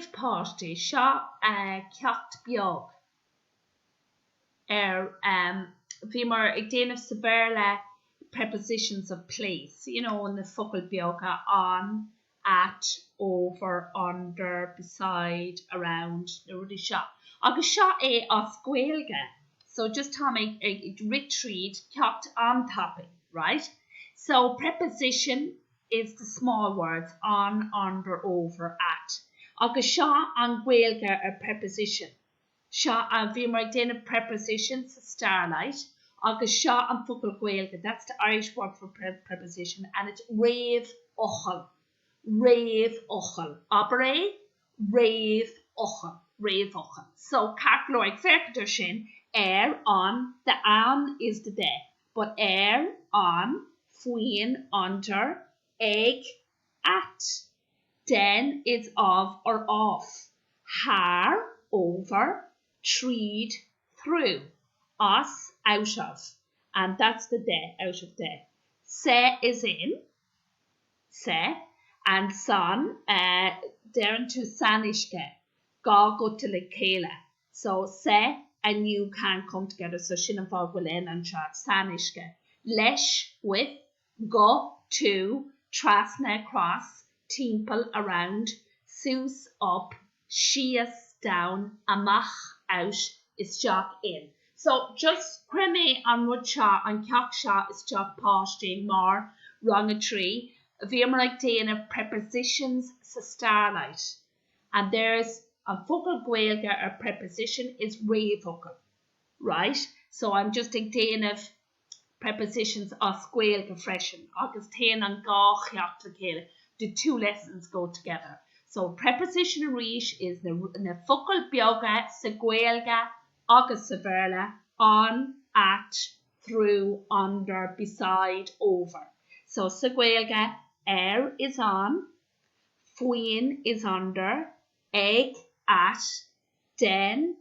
páistí seo ceacht beag bhí mar ag déanamh sa bhéarla prepositions of place, in the focal beaga on, at, over, under, beside, around, rudí seo. Agus seo é as Ghaeilge. So just tá ag retreat ceacht an tapping, right? So preposition is the small words on, under, over, at. Agus seo an Ghaeilge a preposition. Seo bhí mar ag déanamh prepositions sa starlight. Agus seo an focal Ghaeilge. That's the Irish word for preposition, and it's réamhfhocail. Réamhfhocail. Aber réamhfhocail. So carcloig fercator sin on. The an is the de, but on, fuin, under, ag, at. Den is of or off. Har, over, treed, through. Us, out of. And that's the de, out of de. Se is in. Se. And san, down to sanishke. Ga go to the kela. So se and you can come together. So shin and fog will in and chat. Sanishke. Lesh with. Go to. Trasna cross. Temple around. Sus up. Shias down. Amach out. Is jock in. So just creme an rudcha an ceacht is jock páistí mar rung a tree. Bhí mar ag déanamh prepositions sa starlight. And there's a focal Ghaeilge or preposition is réamhfhocail. Right? So I'm just ag déanamh prepositions as Ghaeilge freshen. Agus téan an gá cheacht le chéile. The two lessons go together. So preposition arís is na focal beaga sa Ghaeilge agus sa bhéarla, on, at, through, under, beside, over. So sa Ghaeilge, is on, fuin is under, ag, at, den,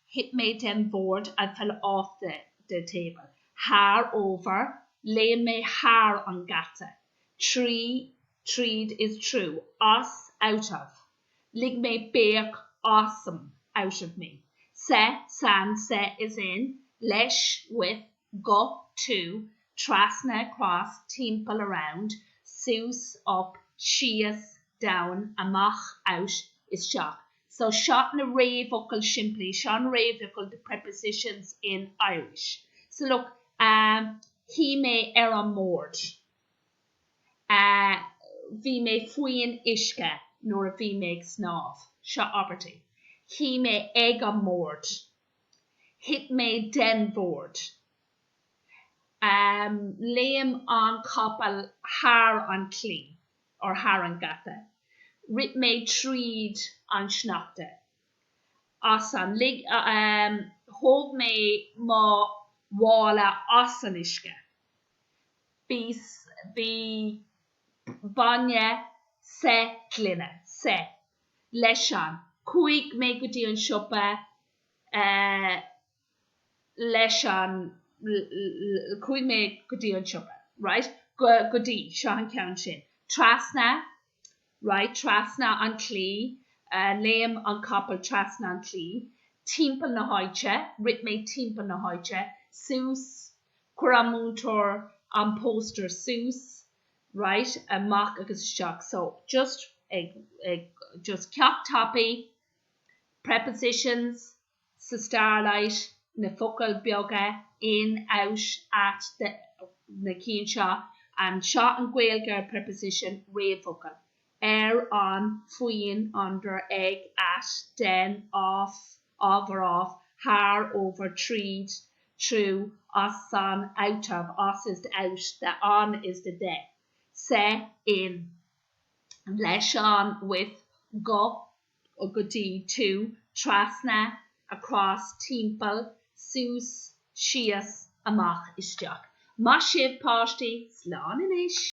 hit me den board, I fell off the table. Har over, lay me har on gata. Treed is true, us, out of. Lig me beak, awesome, out of me. Se, san, se is in, lesh, with, go, to, trasna, cross, temple around, sus, up, shias, down, amach, out, is shock. So shot na réamhfhocail simply, shot na réamhfhocail the prepositions in Irish. So look, he may an mór. Vi me fuin ishke, nor vi me snáv. Shot operty. He may ag an mór. Hit me den board. Liam an couple har an clean or har an gata. Rit me treed an schnapte. Asan lig hog me ma wala asanishke. Be banya se kline se leshan. Kuig me gudi an shopa leshan kuig me gudi an shopa, right? Gudi shan counchin. Trasna, right? Trasna an clee, leim an couple trasna an clee. Timple na hoiche, rit me timple na hoiche. Sus, kuramuntor an poster sus, right? A mock agus shock. So just ceacht toppy. Prepositions, sa starlight, na focal beaga, in, out, at, na cín seo, and seo an Ghaeilge preposition, réamhfhocail. On, fuin, under, ag, at, den, off, of or off, har, over, treed, through, us, on, out of, us is the out, the on is the de. Se, in, lesh on, with, go, or godi, to, trasna, across, temple, sus, shias, amach, isjak. Mashiv páistí, slán in ish.